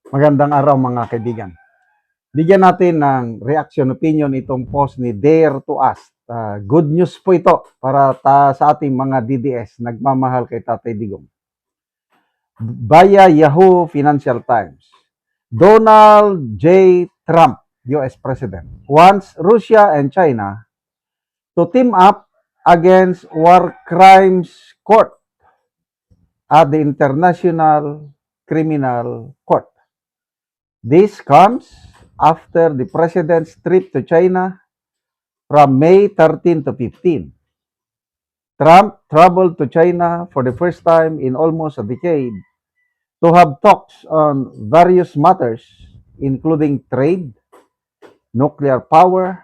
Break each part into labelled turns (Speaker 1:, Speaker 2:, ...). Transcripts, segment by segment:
Speaker 1: Magandang araw mga kaibigan. Bigyan natin ng reaction opinion itong post ni Dare to Us. Good news po ito para sa ating mga DDS nagmamahal kay Tatay Digong. Via Yahoo Financial Times. Donald J. Trump, US President, wants Russia and China to team up against war crimes court at the International Criminal Court. This comes after the president's trip to China from May 13 to 15. Trump traveled to China for the first time in almost a decade to have talks on various matters, including trade, nuclear power,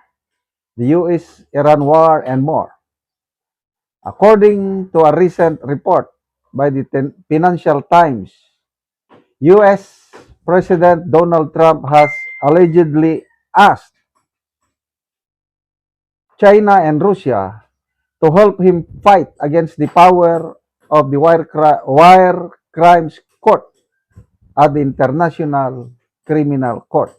Speaker 1: the US-Iran war, and more. According to a recent report by the Financial Times, US President Donald Trump has allegedly asked China and Russia to help him fight against the power of the Wire Crimes Court at the International Criminal Court.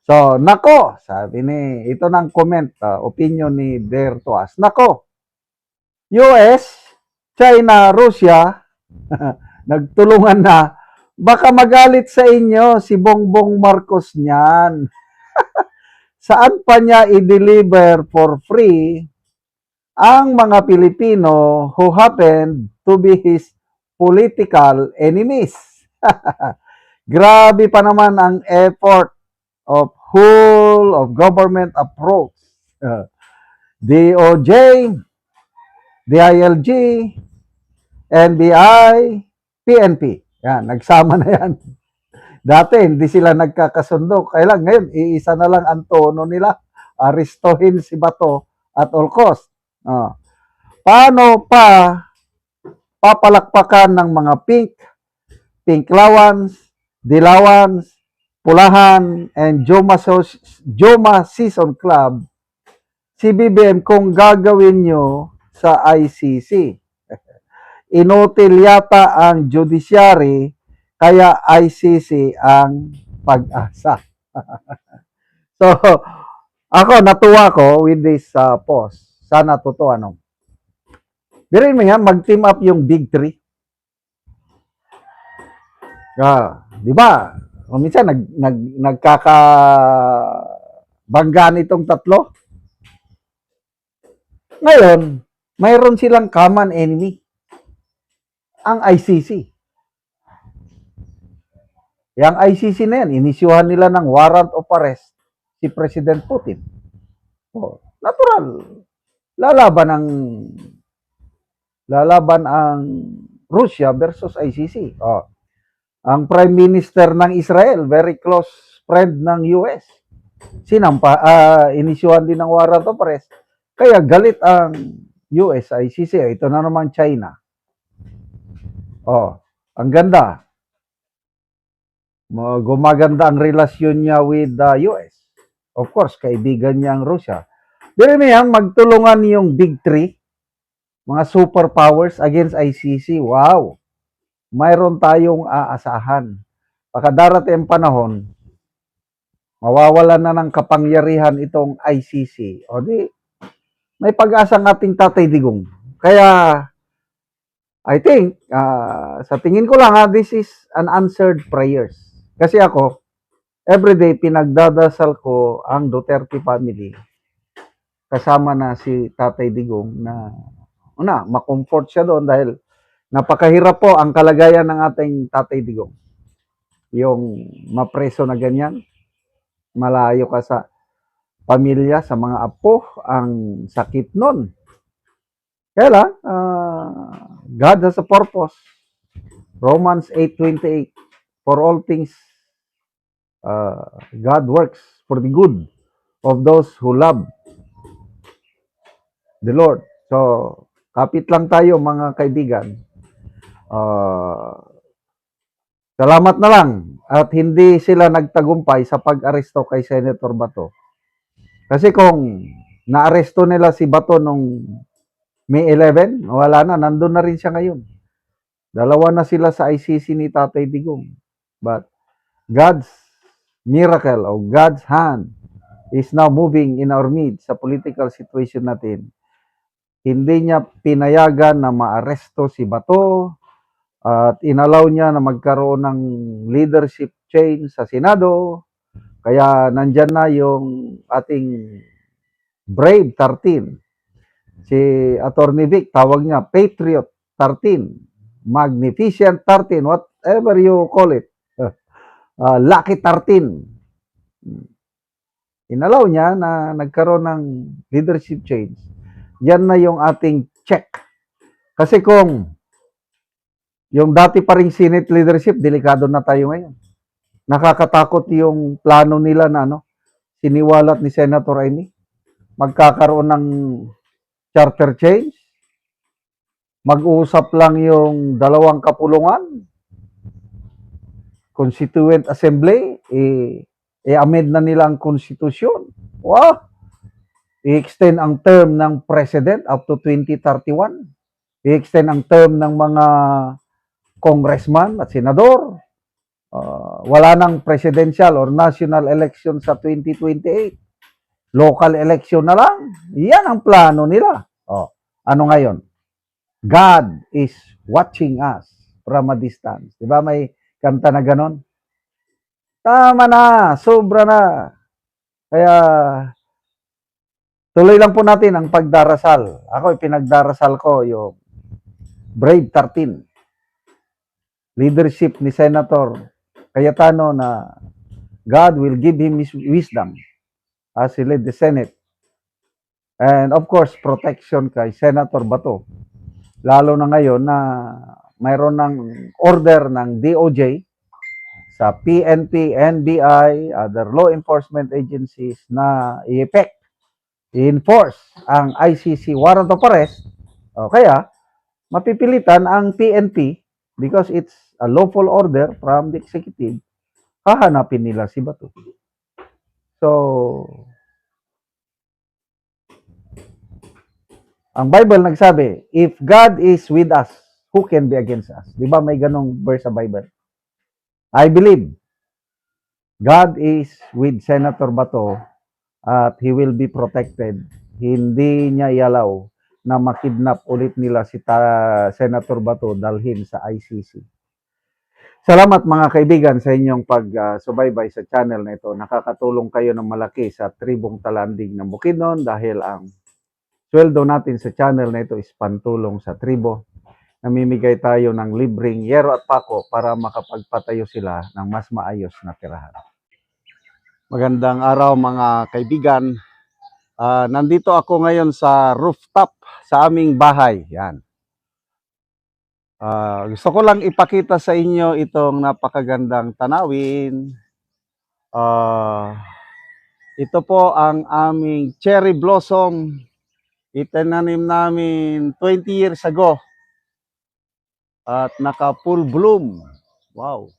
Speaker 1: So, nako, sabi ni, ito ng comment, opinion ni Dare to Us. Nako, US, China, Russia, nagtulungan na, baka magalit sa inyo si Bongbong Marcos niyan. Saan pa niya i-deliver for free ang mga Pilipino who happen to be his political enemies? Grabe pa naman ang effort of whole of government approach. DOJ, DILG, NBI, PNP. Yan, nagsama na yan. Dati, hindi sila nagkakasundo. Kaya lang, ngayon, iisa na lang ang tono nila. Aristohin si Bato at all cost. Paano pa papalakpakan ng mga pink lawans, dilawans, pulahan, and Joma Season Club si BBM kung gagawin nyo sa ICC? Inutil yata ang judiciary, kaya ICC ang pag-asa. So, ako natuwa ko with this post. Sana totoo ano. Birin mo yan, mag-team up yung big three. Di ba? O minsan nagkakabanggaan itong tatlo. Ngayon, mayroon silang common enemy. Ang ICC. Yang ICC na yan, inisyuhan nila ng warrant of arrest si President Putin. Oh, natural. Lalaban ang Russia versus ICC. Oh. Ang Prime Minister ng Israel, very close friend ng US. Inisyuhan din ng warrant of arrest. Kaya galit ang US, ICC. Ito na naman China. Oh, ang ganda. Gumaganda ang relasyon niya with the US. Of course, kaibigan niya ang Russia. Pero yan, magtulungan yung big three, mga superpowers against ICC. Wow! Mayroon tayong aasahan. Pagkadarating ang panahon, mawawalan na ng kapangyarihan itong ICC. O di, may pag-asa ng ating Tatay Digong. Kaya, I think, sa tingin ko lang this is unanswered prayers. Kasi ako, everyday pinagdadasal ko ang Duterte family. Kasama na si Tatay Digong na makomfort siya doon dahil napakahirap po ang kalagayan ng ating Tatay Digong. Yung mapreso na ganyan, malayo ka sa pamilya, sa mga apo, ang sakit nun. Kaya lang, God has a purpose. Romans 8:28, for all things, God works for the good of those who love the Lord. So, kapit lang tayo mga kaibigan. Salamat na lang at hindi sila nagtagumpay sa pag-aresto kay Senator Bato. Kasi kung naaresto nila si Bato nung May 11, wala na, nandun na rin siya ngayon. Dalawa na sila sa ICC ni Tatay Digong. But God's miracle o God's hand is now moving in our midst sa political situation natin. Hindi niya pinayagan na maaresto si Bato at inalaw niya na magkaroon ng leadership change sa Senado. Kaya nandyan na yung ating Brave 13. Si Attorney Vic, tawag niya Patriot 13, Magnificent 13, whatever you call it. Lucky 13. Inalaw niya na nagkaroon ng leadership change. Yan na yung ating check. Kasi kung yung dati pa ring Senate leadership, delikado na tayo ngayon. Nakakatakot yung plano nila na siniwalat ni Senator Amy. Magkakaroon ng charter change. Mag-uusap lang yung dalawang kapulungan. Constituent Assembly, i-amend na nila ang konstitusyon. Wow! I-extend ang term ng president up to 2031. I-extend ang term ng mga congressman at senador. Wala nang presidential or national election sa 2028. Local election na lang. Yan ang plano nila. Ano ngayon? God is watching us from a distance. Diba may kanta na ganon? Tama na. Sobra na. Kaya tuloy lang po natin ang pagdarasal. Ako, pinagdarasal ko yung Brave 13. Leadership ni Senator Cayetano na God will give him his wisdom as he led the Senate. And of course, protection kay Senator Bato. Lalo na ngayon na mayroon ng order ng DOJ sa PNP, NBI, other law enforcement agencies na i-enforce ang ICC warrant of arrest. Kaya, mapipilitan ang PNP because it's a lawful order from the executive, hahanapin nila si Bato. So, ang Bible nagsabi, if God is with us, who can be against us? Di ba may ganong verse sa Bible? I believe God is with Senator Bato at he will be protected. Hindi niya ialaw na makidnap ulit nila si Senator Bato dalhin sa ICC. Salamat mga kaibigan sa inyong pagsubaybay sa channel na ito. Nakakatulong kayo ng malaki sa tribong talanding ng Bukidnon dahil ang sweldo natin sa channel na ito is pantulong sa tribo. Namimigay tayo ng libreng yero at pako para makapagpatayo sila ng mas maayos na tirahan. Magandang araw mga kaibigan. Nandito ako ngayon sa rooftop sa aming bahay. Yan. Gusto ko lang ipakita sa inyo itong napakagandang tanawin. Ito po ang aming cherry blossom. Itinanim namin 20 years ago. At naka full bloom. Wow.